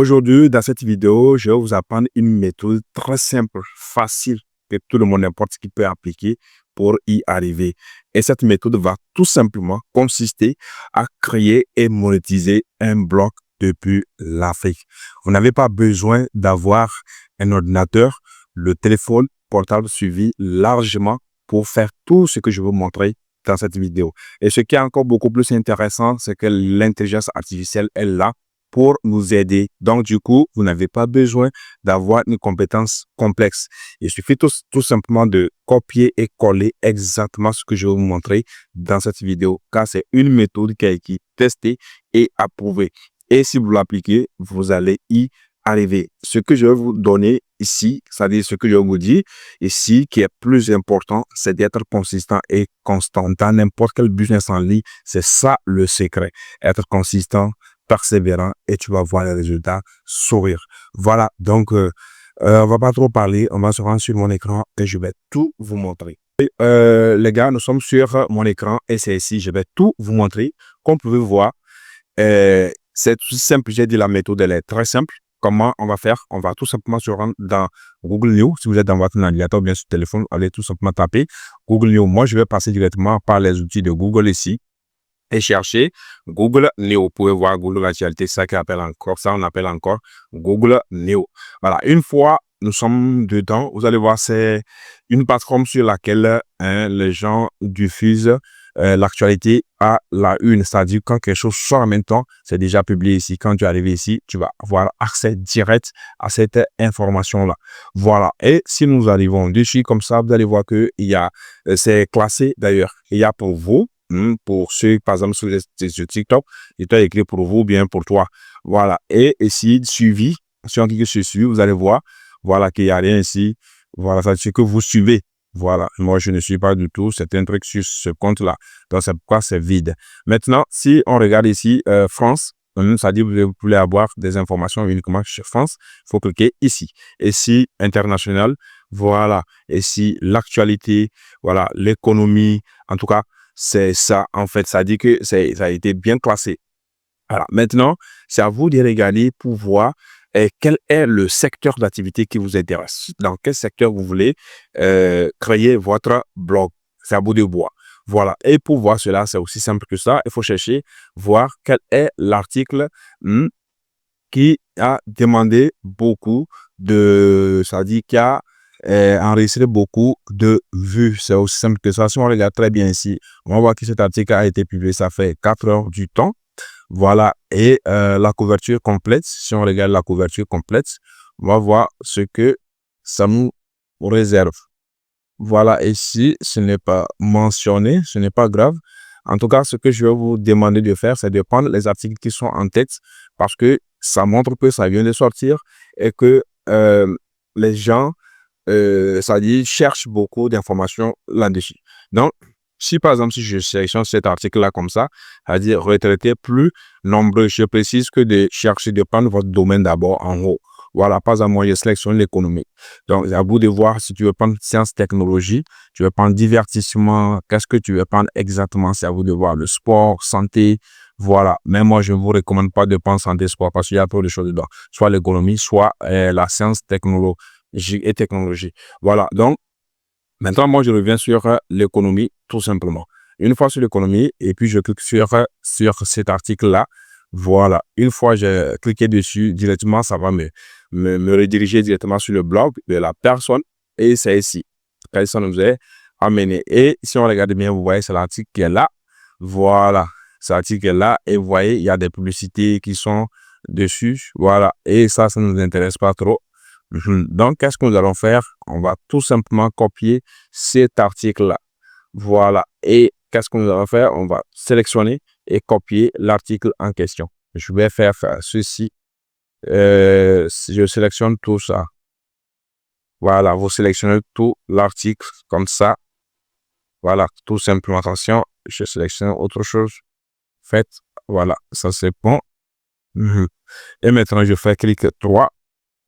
Aujourd'hui, dans cette vidéo, je vais vous apprendre une méthode très simple, facile, que tout le monde, n'importe qui peut appliquer pour y arriver. Et cette méthode va tout simplement consister à créer et monétiser un blog depuis l'Afrique. Vous n'avez pas besoin d'avoir un ordinateur, le téléphone portable suffit largement pour faire tout ce que je vais vous montrer dans cette vidéo. Et ce qui est encore beaucoup plus intéressant, c'est que l'intelligence artificielle est là pour nous aider. Donc, du coup, vous n'avez pas besoin d'avoir une compétence complexe. Il suffit tout simplement de copier et coller exactement ce que je vais vous montrer dans cette vidéo, car c'est une méthode qui a été testée et approuvée. Et si vous l'appliquez, vous allez y arriver. Ce que je vais vous donner ici, c'est-à-dire ce que je vais vous dire ici, qui est plus important, c'est d'être consistant et constant dans n'importe quel business en ligne. C'est ça le secret. Être consistant, persévérant, et tu vas voir les résultats sourire. Voilà, donc on va pas trop parler, on va se rendre sur mon écran et je vais tout vous montrer. Les gars, nous sommes sur mon écran et c'est ici, je vais tout vous montrer. Comme vous pouvez voir, c'est tout simple, j'ai dit la méthode, elle est très simple. Comment on va faire? On va tout simplement se rendre dans Google News. Si vous êtes dans votre navigateur ou bien sur téléphone, allez tout simplement taper Google News. Moi, je vais passer directement par les outils de Google ici et chercher Google News. Vous pouvez voir Google Actualité, ça on appelle encore Google News. Voilà, une fois nous sommes dedans, vous allez voir, c'est une plateforme sur laquelle les gens diffusent l'actualité à la une, c'est-à-dire quand quelque chose sort en même temps, c'est déjà publié ici. Quand tu arrives ici, tu vas avoir accès direct à cette information-là. Voilà, et si nous arrivons dessus comme ça, vous allez voir que c'est classé d'ailleurs. Il y a pour vous, pour ceux, par exemple, sur TikTok, il est écrit pour vous, bien pour toi. Voilà. Et ici, suivi, si on clique sur suivi, vous allez voir, voilà, qu'il n'y a rien ici. Voilà, ça veut dire que vous suivez. Voilà. Moi, je ne suis pas du tout. C'est un truc sur ce compte-là. Donc, c'est pourquoi c'est vide. Maintenant, si on regarde ici, France, ça dit que vous pouvez avoir des informations uniquement sur France. Il faut cliquer ici. Ici, international. Voilà. Ici, l'actualité. Voilà. L'économie. En tout cas, c'est ça, en fait, ça dit que ça a été bien classé. Alors, maintenant, c'est à vous de regarder pour voir quel est le secteur d'activité qui vous intéresse. Dans quel secteur vous voulez créer votre blog. C'est à vous de voir. Voilà. Et pour voir cela, c'est aussi simple que ça. Il faut chercher, voir quel est l'article qui a demandé beaucoup ça dit qu'il y a enregistré beaucoup de vues. C'est aussi simple que ça. Si on regarde très bien ici, on va voir que cet article a été publié, ça fait 4 heures du temps. Voilà. Et la couverture complète, si on regarde la couverture complète, on va voir ce que ça nous réserve. Voilà, ici, ce n'est pas mentionné, ce n'est pas grave. En tout cas, ce que je vais vous demander de faire, c'est de prendre les articles qui sont en tête parce que ça montre que ça vient de sortir et que les gens, ça dit, cherchent beaucoup d'informations là-dessus. Donc, si par exemple, si je sélectionne cet article-là comme ça, c'est-à-dire retraiter plus nombreux, je précise que de chercher de prendre votre domaine d'abord en haut. Voilà, pas à moi, je sélectionne l'économie. Donc, c'est à vous de voir si tu veux prendre sciences, technologie, tu veux prendre divertissement, qu'est-ce que tu veux prendre exactement, c'est à vous de voir. Le sport, santé, voilà. Mais moi, je ne vous recommande pas de prendre santé, sport, parce qu'il y a trop de choses dedans. Soit l'économie, soit la science, technologie et technologie. Voilà, donc, maintenant, moi, je reviens sur l'économie, tout simplement. Une fois sur l'économie, et puis je clique sur cet article-là. Voilà. Une fois j'ai cliqué dessus, directement, ça va me rediriger directement sur le blog de la personne. Et c'est ici. Ça nous est amené. Et si on regarde bien, vous voyez, c'est l'article qui est là. Voilà. Cet article est là. Et vous voyez, il y a des publicités qui sont dessus. Voilà. Et ça ne nous intéresse pas trop. Donc, qu'est-ce que nous allons faire? On va tout simplement copier cet article-là. Voilà. Et qu'est-ce que nous allons faire? On va sélectionner et copier l'article en question. Je vais faire ceci. Je sélectionne tout ça. Voilà. Vous sélectionnez tout l'article comme ça. Voilà. Tout simplement. Attention. Je sélectionne autre chose. Faites. Voilà. Ça, c'est bon. Et maintenant, je fais clic 3.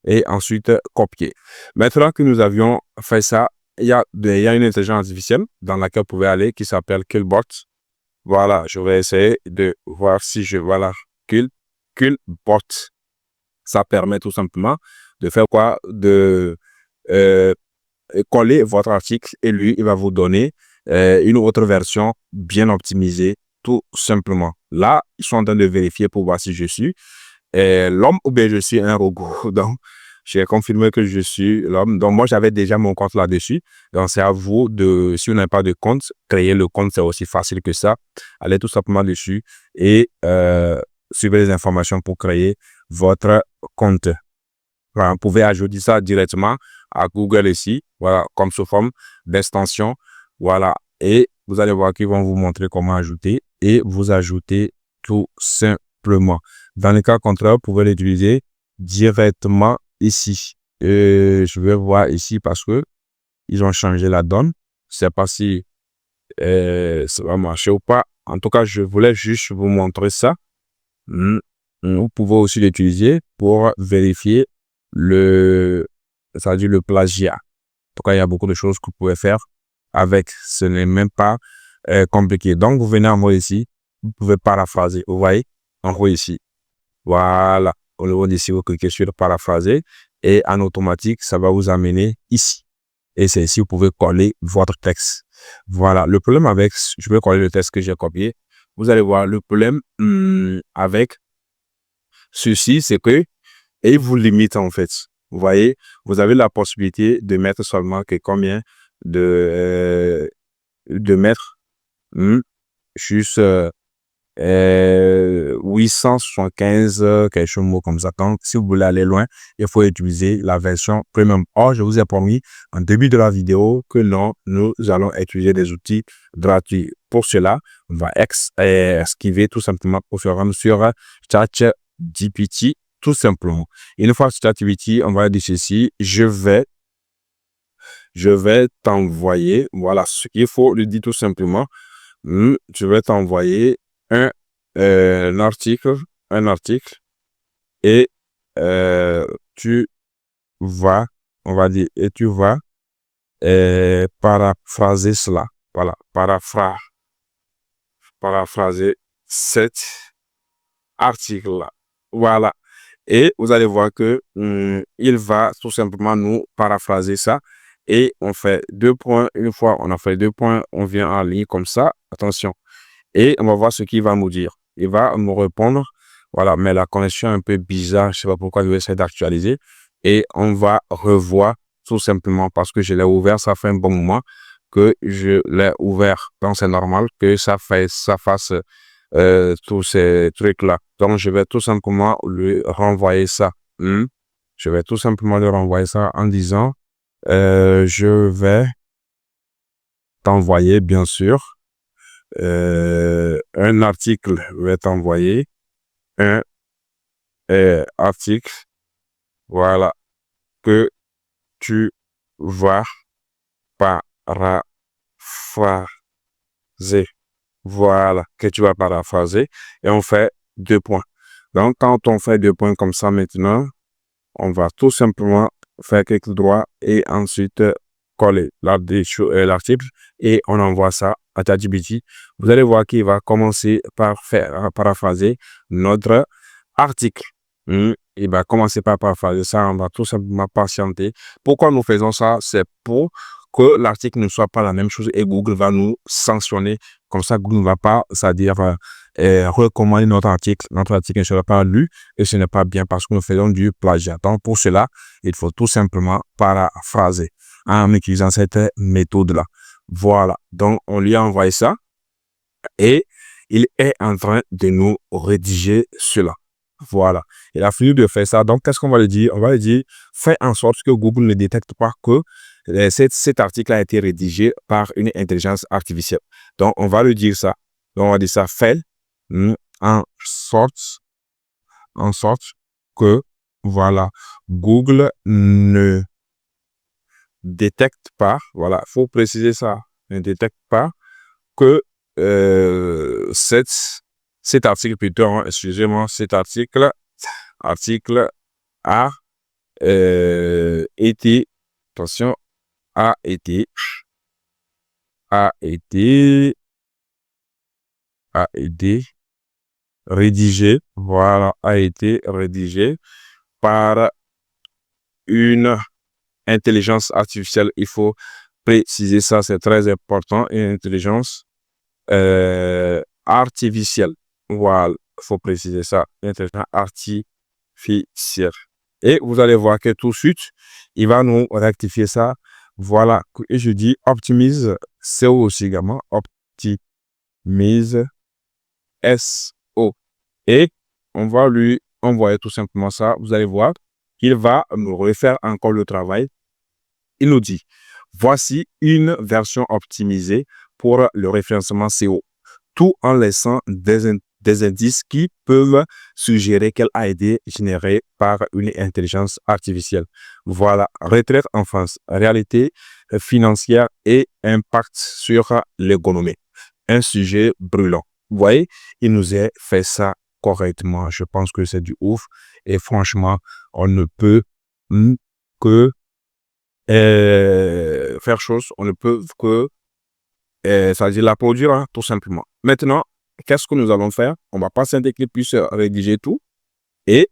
Et ensuite copier. Maintenant que nous avions fait ça, il y a une intelligence artificielle dans laquelle vous pouvez aller qui s'appelle Killbot. Voilà, je vais essayer de voir si je vois là. Killbot. Ça permet tout simplement de faire quoi? De coller votre article et lui, il va vous donner une autre version bien optimisée, tout simplement. Là, ils sont en train de vérifier pour voir si je suis l'homme ou bien je suis un robot. Donc, j'ai confirmé que je suis l'homme. Donc, moi, j'avais déjà mon compte là-dessus. Donc, c'est à vous de, si vous n'avez pas de compte, créer le compte, c'est aussi facile que ça. Allez tout simplement dessus et suivez les informations pour créer votre compte. Voilà, vous pouvez ajouter ça directement à Google ici, voilà, comme sous forme d'extension. Voilà. Et vous allez voir qu'ils vont vous montrer comment ajouter et vous ajoutez tout simplement. Dans le cas contraire, vous pouvez l'utiliser directement ici. Et je vais voir ici parce que ils ont changé la donne. Je sais pas si ça va marcher ou pas. En tout cas, je voulais juste vous montrer ça. Vous pouvez aussi l'utiliser pour vérifier ça veut dire le plagiat. En tout cas, il y a beaucoup de choses que vous pouvez faire avec. Ce n'est même pas compliqué. Donc, vous venez en haut ici. Vous pouvez paraphraser. Vous voyez? En haut ici. Voilà. Au niveau d'ici, vous cliquez sur paraphraser et en automatique, ça va vous amener ici. Et c'est ici, vous pouvez coller votre texte. Voilà. Le problème avec, je vais coller le texte que j'ai copié. Vous allez voir le problème avec ceci, c'est que il vous limite en fait. Vous voyez, vous avez la possibilité de mettre seulement que combien de mettre juste 875 quelque chose mot comme ça. Donc, si vous voulez aller loin, il faut utiliser la version premium. Or, je vous ai promis en début de la vidéo que non, nous allons utiliser des outils gratuits. Pour cela, on va esquiver tout simplement pour se rendre sur ChatGPT tout simplement. Une fois sur ChatGPT, on va dire ceci, je vais t'envoyer, voilà ce qu'il faut lui dire tout simplement. Je vais t'envoyer un article et tu vas, on va dire, et tu vas paraphraser cela. Voilà, paraphraser cet article-là. Voilà. Et vous allez voir que il va tout simplement nous paraphraser ça. Et on fait 2 points. Une fois on a fait 2 points, on vient en ligne comme ça. Attention. Et on va voir ce qu'il va nous dire. Il va nous répondre. Voilà, mais la connexion est un peu bizarre. Je ne sais pas pourquoi je vais essayer d'actualiser. Et on va revoir tout simplement parce que je l'ai ouvert. Ça fait un bon moment que je l'ai ouvert. Donc, c'est normal que ça fasse tous ces trucs-là. Donc, je vais tout simplement lui renvoyer ça. Je vais tout simplement lui renvoyer ça en disant, je vais t'envoyer, bien sûr, un article. Je vais t'envoyer un article, voilà, que tu vas paraphraser. Voilà, que tu vas paraphraser. Et on fait 2 points. Donc, quand on fait 2 points comme ça maintenant, on va tout simplement faire clic droit et ensuite coller l'article et on envoie ça à ChatGPT. Vous allez voir qu'il va commencer par paraphraser notre article. Il va commencer par paraphraser ça. On va tout simplement patienter. Pourquoi nous faisons ça? C'est pour que l'article ne soit pas la même chose et Google va nous sanctionner. Comme ça, Google ne va pas, c'est-à-dire recommander notre article. Notre article ne sera pas lu et ce n'est pas bien parce que nous faisons du plagiat. Donc, pour cela, il faut tout simplement paraphraser en utilisant cette méthode-là. Voilà. Donc, on lui a envoyé ça et il est en train de nous rédiger cela. Voilà. Il a fini de faire ça. Donc, qu'est-ce qu'on va lui dire? On va lui dire, fais en sorte que Google ne détecte pas que cet article a été rédigé par une intelligence artificielle. Donc, on va lui dire ça. Donc, on va dire ça, fais en sorte que, voilà, Google ne détecte pas, voilà, faut préciser ça, ne détecte pas que cet article, plutôt, hein, excusez-moi, cet article a été, attention, a été rédigé, voilà, a été rédigé par une intelligence artificielle. Il faut préciser ça, c'est très important. Une intelligence artificielle. Voilà, il faut préciser ça. Une intelligence artificielle. Et vous allez voir que tout de suite, il va nous rectifier ça. Voilà, et je dis optimise SEO aussi également. Optimise SEO. Et on va lui envoyer tout simplement ça. Vous allez voir qu'il va nous refaire encore le travail. Il nous dit, voici une version optimisée pour le référencement SEO, tout en laissant des indices qui peuvent suggérer qu'elle a été générée par une intelligence artificielle. Voilà, retraite en France, réalité financière et impact sur l'économie. Un sujet brûlant. Vous voyez, il nous a fait ça correctement. Je pense que c'est du ouf. Et franchement, on ne peut que faire chose, on ne peut que c'est-à-dire la produire, hein, tout simplement. Maintenant, qu'est-ce que nous allons faire? On va patienter qu'il puisse rédiger tout et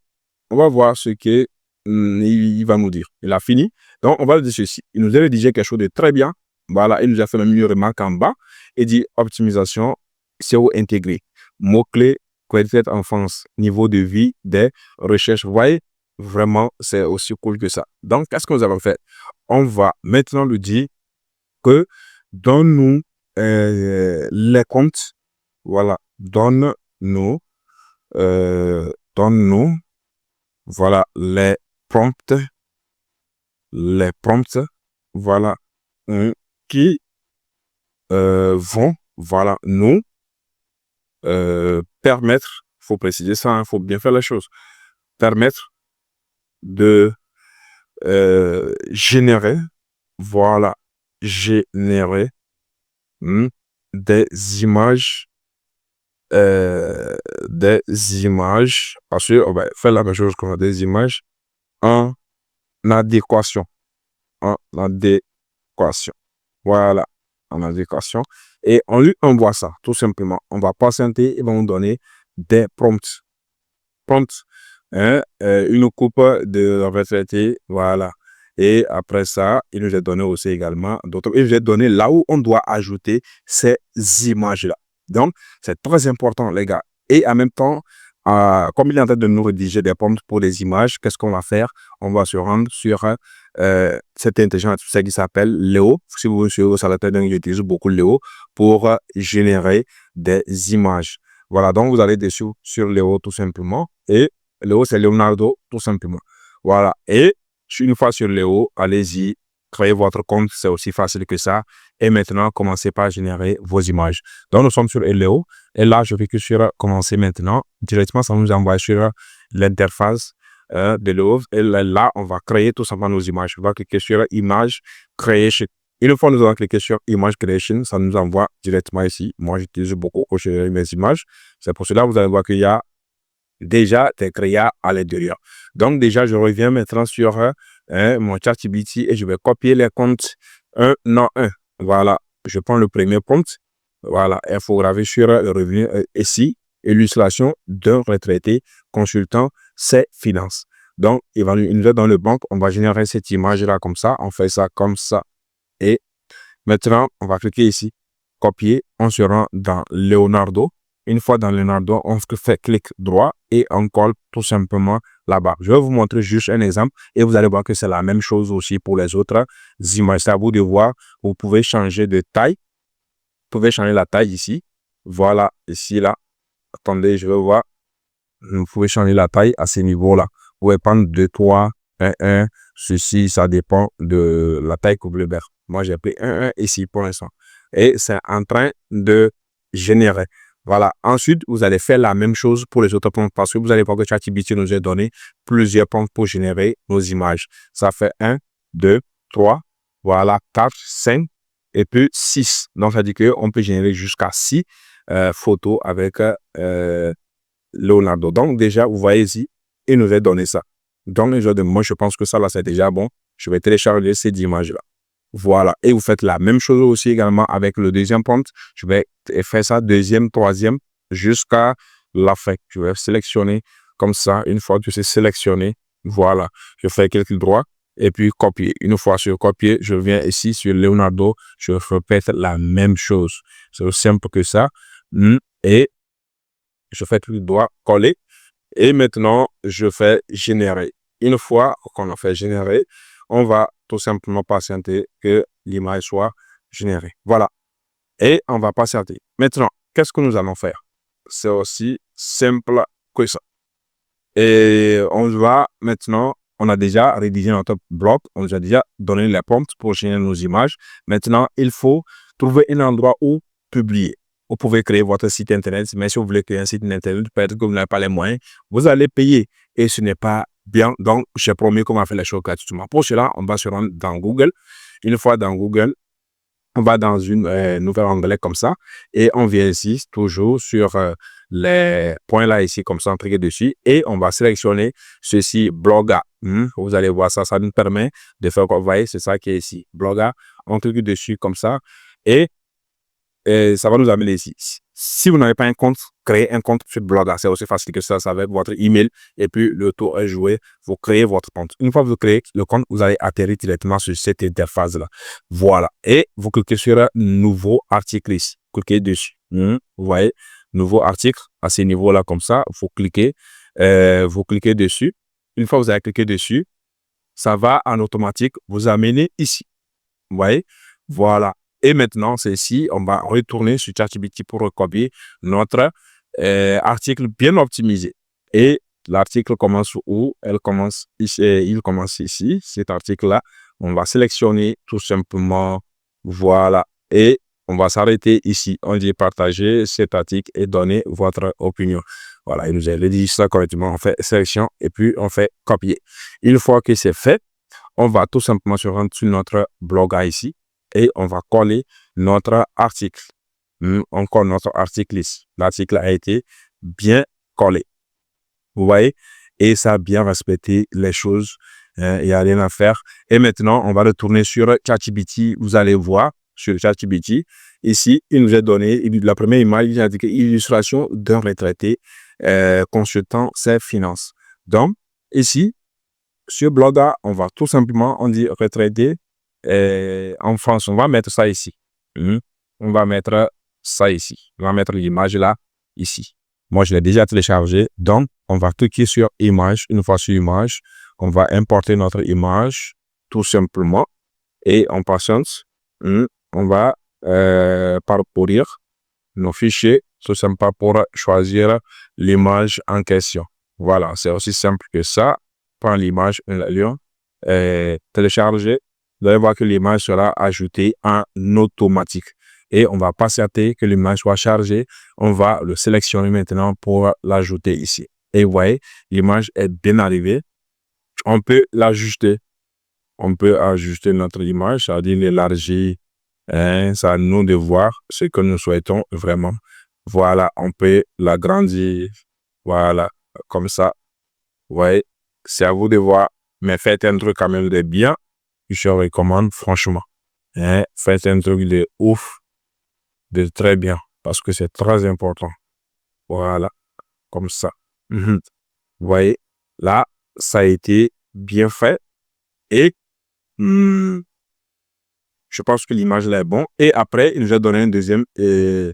on va voir ce que il va nous dire. Il a fini. Donc, on va dire ceci. Il nous a rédigé quelque chose de très bien. Voilà, il nous a fait même une remarque en bas et dit optimisation SEO intégré. Mots-clés, qualité en France, niveau de vie des recherches. Vous voyez, vraiment, c'est aussi cool que ça. Donc, qu'est-ce que nous allons faire? On va maintenant lui dire que donne-nous les comptes. Voilà, donne-nous, voilà, les prompts, voilà, qui vont, voilà, nous permettre, il faut préciser ça, il faut bien faire les choses, permettre de générer, voilà, générer des images, parce qu'on va faire la même chose qu'on a des images en adéquation, voilà, en adéquation, et on lui envoie ça, tout simplement. On va patienter, ils vont nous donner des prompts, hein, une coupe de retraité, voilà. Et après ça, il nous a donné aussi également d'autres. Il nous a donné là où on doit ajouter ces images-là. Donc, c'est très important, les gars. Et en même temps, comme il est en train de nous rédiger des prompts pour les images, qu'est-ce qu'on va faire? On va se rendre sur cette intelligence artificielle qui s'appelle Léo. Si vous suivez sur la tête, j'utilise beaucoup Léo pour générer des images. Voilà, donc vous allez dessus sur Léo tout simplement. Et Léo, c'est Leonardo tout simplement. Voilà, et une fois sur Léo, allez-y, créez votre compte, c'est aussi facile que ça. Et maintenant, commencez par générer vos images. Donc, nous sommes sur Léo. Et là, je vais que sur commencer maintenant. Directement, ça nous envoie sur l'interface de Léo. Et là, on va créer tout simplement nos images. On va cliquer sur Image Creation. Une fois nous avons cliqué sur Image Creation, ça nous envoie directement ici. Moi, j'utilise beaucoup pour générer mes images. C'est pour cela que vous allez voir qu'il y a déjà des créas à l'intérieur. Donc, déjà, je reviens maintenant sur mon ChatGPT et je vais copier les comptes un en un. Voilà, je prends le premier prompt. Voilà, infographie sur le revenu ici, illustration d'un retraité consultant ses finances. Donc, il va nous dans le banque, on va générer cette image-là comme ça, on fait ça comme ça. Et maintenant, on va cliquer ici, copier, on se rend dans Leonardo. Une fois dans Leonardo, on fait clic droit et on colle tout simplement là-bas. Je vais vous montrer juste un exemple et vous allez voir que c'est la même chose aussi pour les autres images. C'est à vous de voir. Vous pouvez changer de taille. Vous pouvez changer la taille ici. Voilà, ici, là. Attendez, je vais voir. Vous pouvez changer la taille à ce niveau-là. Vous pouvez prendre 2, 3, 1, 1. Ceci, ça dépend de la taille que vous voulez faire. Moi, j'ai pris 1, 1 ici pour l'instant. Et c'est en train de générer. Voilà. Ensuite, vous allez faire la même chose pour les autres prompts parce que vous allez voir que ChatGPT nous a donné plusieurs prompts pour générer nos images. Ça fait 1, 2, 3, voilà, 4, 5 et puis 6. Donc, ça dit qu'on peut générer jusqu'à 6 photos avec Leonardo. Donc, déjà, vous voyez ici, il nous a donné ça. Donc, moi, je pense que ça, là, c'est déjà bon. Je vais télécharger ces images-là. Voilà. Et vous faites la même chose aussi également avec le deuxième prompt. Je vais faire ça deuxième, troisième, jusqu'à la fin. Je vais sélectionner comme ça. Une fois que c'est sélectionné, Voilà, je fais clic droit et puis copier. Une fois sur copier, je viens ici sur Leonardo, je répète la même chose. C'est aussi simple que ça. Et je fais clic droit, coller. Et maintenant, je fais générer. Une fois qu'on a fait générer, on va tout simplement patienter que l'image soit générée. Voilà. Et on va patienter. Maintenant, qu'est-ce que nous allons faire? C'est aussi simple que ça. Et on va maintenant, on a déjà rédigé notre blog, on nous a déjà donné les prompts pour générer nos images. Maintenant, il faut trouver un endroit où publier. Vous pouvez créer votre site internet, mais si vous voulez créer un site internet, peut-être que vous n'avez pas les moyens, vous allez payer et ce n'est pas bien. Donc, j'ai promis qu'on va faire les choses gratuitement. Pour cela, on va se rendre dans Google. Une fois dans Google, on va dans une nouvelle onglet comme ça et on vient ici toujours sur les points là ici comme ça, on clique dessus et on va sélectionner ceci, Bloga. Vous allez voir ça, ça nous permet de faire, vous voyez, c'est ça qui est ici, Bloga. On clique dessus comme ça et ça va nous amener ici. Si vous n'avez pas un compte, créez un compte sur Bloga. C'est aussi facile que ça avec votre email et puis le tour est joué. Vous créez votre compte. Une fois que vous créez le compte, vous allez atterrir directement sur cette interface-là. Voilà. Et vous cliquez sur un nouveau article ici. Cliquez dessus. Vous voyez, nouveau article à ce niveau-là comme ça. Vous cliquez dessus. Une fois que vous avez cliqué dessus, ça va en automatique vous amener ici. Vous voyez? Voilà. Et maintenant, c'est ici, on va retourner sur ChatGPT pour recopier notre article bien optimisé. Et l'article commence où? Il commence ici, cet article-là. On va sélectionner tout simplement, voilà. Et on va s'arrêter ici. On dit partager cet article et donner votre opinion. Voilà, il nous a dit ça correctement. On fait sélection et puis on fait copier. Une fois que c'est fait, on va tout simplement se rendre sur notre blog ici et on va coller notre article. On colle notre article ici. L'article a été bien collé. Vous voyez? Et ça a bien respecté les choses. Il n'y a rien à faire. Et maintenant, on va retourner sur ChatGPT. Vous allez voir sur ChatGPT. Ici, il nous a donné la première image, il a indiqué illustration d'un retraité consultant ses finances. Donc, ici, sur Bloga, on va tout simplement, on dit retraité en France. On va mettre ça ici. On va mettre ça ici. On va mettre l'image là, ici. Moi, je l'ai déjà téléchargé. Donc, on va cliquer sur image. Une fois sur image, on va importer notre image tout simplement. Et en patience, on va parcourir nos fichiers tout simplement pour choisir l'image en question. Voilà, c'est aussi simple que ça. Prends l'image, télécharger. Vous allez voir que l'image sera ajoutée en automatique. Et on va patienter que l'image soit chargée. On va le sélectionner maintenant pour l'ajouter ici. Et vous voyez, l'image est bien arrivée. On peut l'ajuster. On peut ajuster notre image, c'est-à-dire l'élargir. C'est à nous de voir ce que nous souhaitons vraiment. Voilà, on peut l'agrandir. Voilà, comme ça. Vous voyez, c'est à vous de voir. Mais faites un truc quand même de bien. Je recommande franchement. Faites un truc de ouf, de très bien. Parce que c'est très important. Voilà, comme ça. Vous voyez, là, ça a été bien fait. Et je pense que l'image là est bon. Et après, il nous a donné un deuxième. Il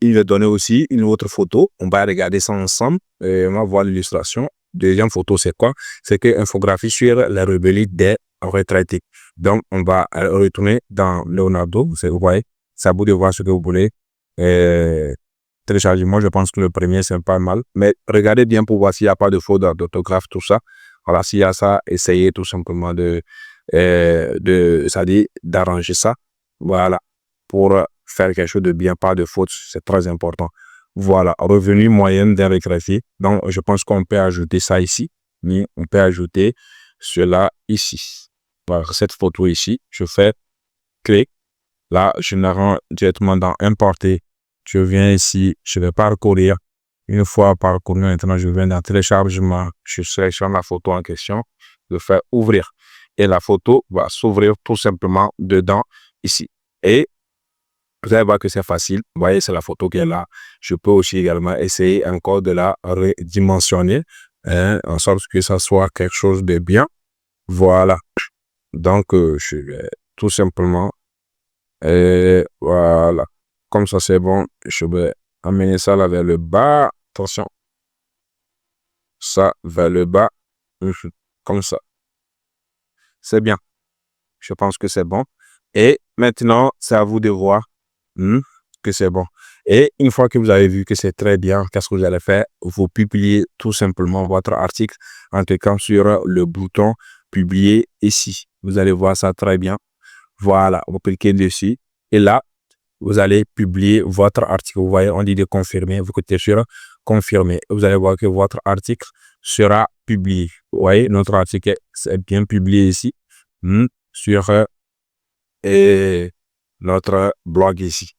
nous a donné aussi une autre photo. On va regarder ça ensemble. Et on va voir l'illustration. Deuxième photo, c'est quoi? C'est une infographie sur la rébellion des retraités. Donc, on va retourner dans Leonardo. Vous voyez, c'est à vous de voir ce que vous voulez télécharger. Moi, je pense que le premier, c'est pas mal. Mais regardez bien pour voir s'il n'y a pas de faute d'orthographe, tout ça. Voilà, s'il y a ça, essayez tout simplement c'est-à-dire d'arranger ça. Voilà, pour faire quelque chose de bien, pas de faute. C'est très important. Voilà, revenu moyen d'un retraité. Donc, je pense qu'on peut ajouter ça ici. Mais on peut ajouter cela ici. Voilà, cette photo ici. Je fais clic. Là, je me rends directement dans importer. Je viens ici. Je vais parcourir. Une fois parcouru, maintenant, je viens dans téléchargement. Je sélectionne la photo en question. Je fais ouvrir. Et la photo va s'ouvrir tout simplement dedans ici. Et vous allez voir que c'est facile. Vous voyez, c'est la photo qui est là. Je peux aussi également essayer encore de la redimensionner. hein, en sorte que ça soit quelque chose de bien. Voilà. Donc, je vais tout simplement, voilà. Comme ça, c'est bon. Je vais amener ça là vers le bas. Attention, ça vers le bas. Comme ça. C'est bien. Je pense que c'est bon. Et maintenant, c'est à vous de voir que c'est bon. Et une fois que vous avez vu que c'est très bien, qu'est-ce que vous allez faire? Vous publiez tout simplement votre article en cliquant sur le bouton publier ici. Vous allez voir ça très bien. Voilà, vous cliquez dessus. Et là, vous allez publier votre article. Vous voyez, on dit de confirmer. Vous cliquez sur confirmer. Vous allez voir que votre article sera publié. Vous voyez, notre article est bien publié ici sur notre blog ici.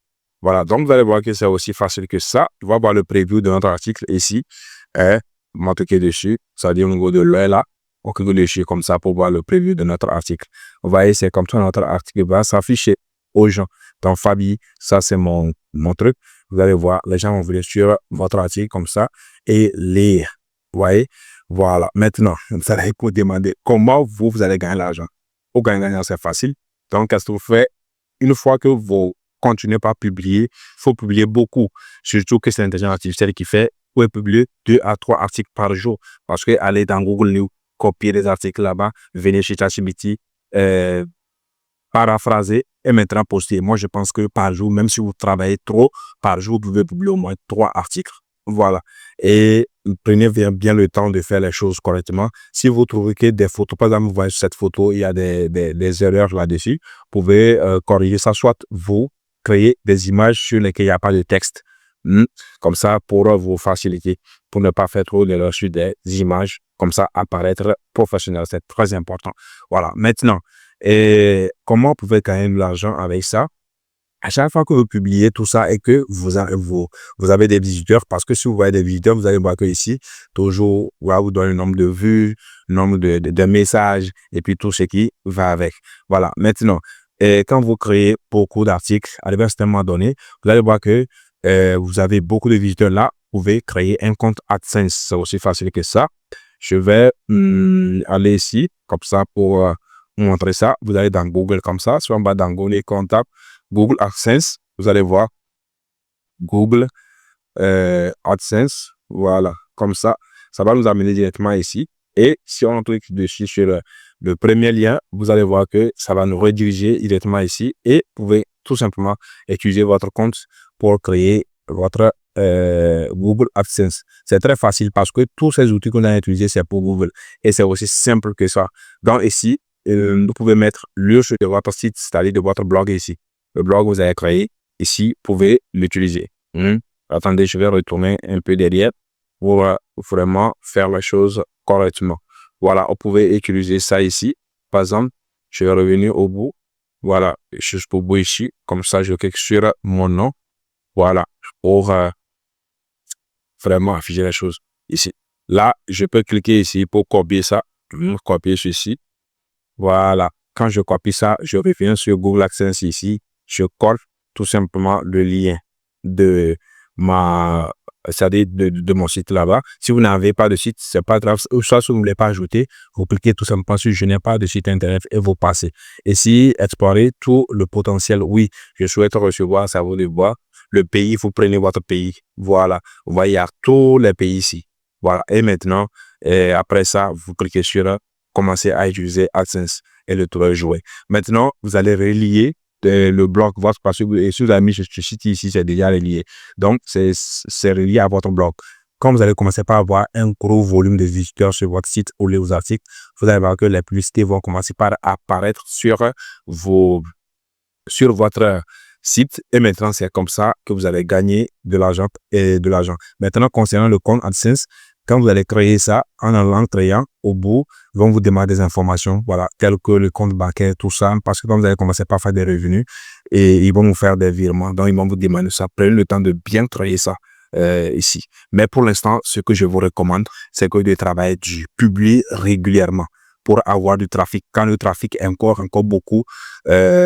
Voilà, donc vous allez voir que c'est aussi facile que ça. Tu vas voir le preview de notre article ici. Et on clique dessus, c'est-à-dire au niveau de l'œil là, on clique dessus comme ça pour voir le preview de notre article. Vous voyez, c'est comme ça notre article va s'afficher aux gens. Donc, Fabi, ça c'est mon truc. Vous allez voir, les gens vont venir sur votre article comme ça et lire. Vous voyez, voilà. Maintenant, vous allez vous demander comment vous allez gagner l'argent. Pour gagner l'argent, c'est facile. Donc, qu'est-ce que vous faites? Une fois que vous continuez par publier, il faut publier beaucoup. Surtout que c'est l'intelligence artificielle qui fait, vous pouvez publier 2 à 3 articles par jour. Parce que aller dans Google News, copier des articles là-bas, venir chez ChatGPT, paraphraser et maintenant poster. Moi, je pense que par jour, même si vous travaillez trop, par jour, vous pouvez publier au moins 3 articles. Voilà. Et prenez bien le temps de faire les choses correctement. Si vous trouvez que des photos, par exemple, vous voyez cette photo, il y a des erreurs là-dessus, vous pouvez corriger ça. Soit vous créez des images sur lesquelles il n'y a pas de texte. Comme ça, pour vous faciliter, pour ne pas faire trop d'erreurs sur des images, comme ça, apparaître professionnel. C'est très important. Voilà. Maintenant, et comment vous pouvez gagner de l'argent avec ça? À chaque fois que vous publiez tout ça et que vous avez des visiteurs, parce que si vous voyez des visiteurs, vous allez voir que ici, toujours, vous donne le nombre de vues, le nombre de messages et puis tout ce qui va avec. Voilà. Maintenant, quand vous créez beaucoup d'articles, à un certain moment donné, vous allez voir que vous avez beaucoup de visiteurs là, vous pouvez créer un compte AdSense. C'est aussi facile que ça. Je vais aller ici, comme ça, pour vous montrer ça. Vous allez dans Google comme ça, soit en bas dans Google, comptable. Google AdSense, vous allez voir Google AdSense, voilà, comme ça va nous amener directement ici. Et si on clique dessus sur le premier lien, vous allez voir que ça va nous rediriger directement ici et vous pouvez tout simplement utiliser votre compte pour créer votre Google AdSense. C'est très facile parce que tous ces outils qu'on a utilisés, c'est pour Google et c'est aussi simple que ça. Donc ici, vous pouvez mettre l'URL de votre site, c'est-à-dire de votre blog ici. Le blog que vous avez créé, ici, vous pouvez l'utiliser. Attendez, je vais retourner un peu derrière pour vraiment faire les choses correctement. Voilà, vous pouvez utiliser ça ici. Par exemple, je vais revenir au bout. Voilà, jusqu'au bout ici. Comme ça, je clique sur mon nom. Voilà, pour vraiment afficher les choses ici. Là, je peux cliquer ici pour copier ça. Copier ceci. Voilà, quand je copie ça, je reviens sur Google AdSense ici. Je colle tout simplement le lien de de mon site là-bas. Si vous n'avez pas de site, c'est pas grave. Soit si vous ne voulez pas ajouter, vous cliquez tout simplement sur je n'ai pas de site internet et vous passez. Et si explorer tout le potentiel, oui, je souhaite recevoir, ça vous de voir. Le pays, vous prenez votre pays. Voilà. Vous voyez, il y a tous les pays ici. Voilà. Et maintenant, après ça, vous cliquez sur commencer à utiliser AdSense et le tour est joué. Maintenant, vous allez relier le blog, votre parce que si vous avez mis ce site ici, c'est déjà relié. Donc, c'est relié à votre blog. Quand vous allez commencer par avoir un gros volume de visiteurs sur votre site ou les articles, vous allez voir que les publicités vont commencer par apparaître sur votre site. Et maintenant, c'est comme ça que vous allez gagner de l'argent et de l'argent. Maintenant, concernant le compte AdSense, quand vous allez créer ça, en allant créant, au bout, ils vont vous demander des informations, voilà, telles que le compte bancaire, tout ça, parce que quand vous allez commencer par faire des revenus, et ils vont vous faire des virements, donc ils vont vous demander ça. Prenez le temps de bien créer ça ici. Mais pour l'instant, ce que je vous recommande, c'est que de travailler du publier régulièrement pour avoir du trafic. Quand le trafic est encore beaucoup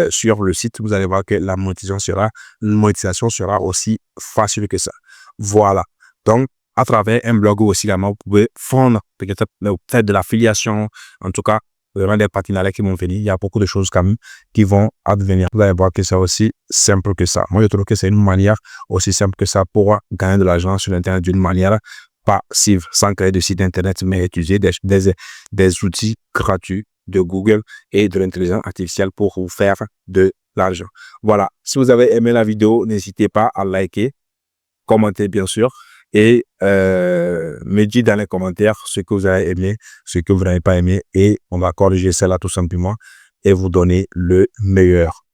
sur le site, vous allez voir que la monétisation sera aussi facile que ça. Voilà. Donc, à travers un blog ou aussi également, vous pouvez fondre peut-être de l'affiliation, en tout cas, vraiment des partenariats qui vont venir. Il y a beaucoup de choses quand même qui vont advenir. Vous allez voir que c'est aussi simple que ça. Moi, je trouve que c'est une manière aussi simple que ça pour gagner de l'argent sur Internet d'une manière passive, sans créer de site Internet, mais utiliser des outils gratuits de Google et de l'intelligence artificielle pour vous faire de l'argent. Voilà. Si vous avez aimé la vidéo, n'hésitez pas à liker, commenter bien sûr et me dire dans les commentaires ce que vous avez aimé, ce que vous n'avez pas aimé et on va corriger cela tout simplement et vous donner le meilleur.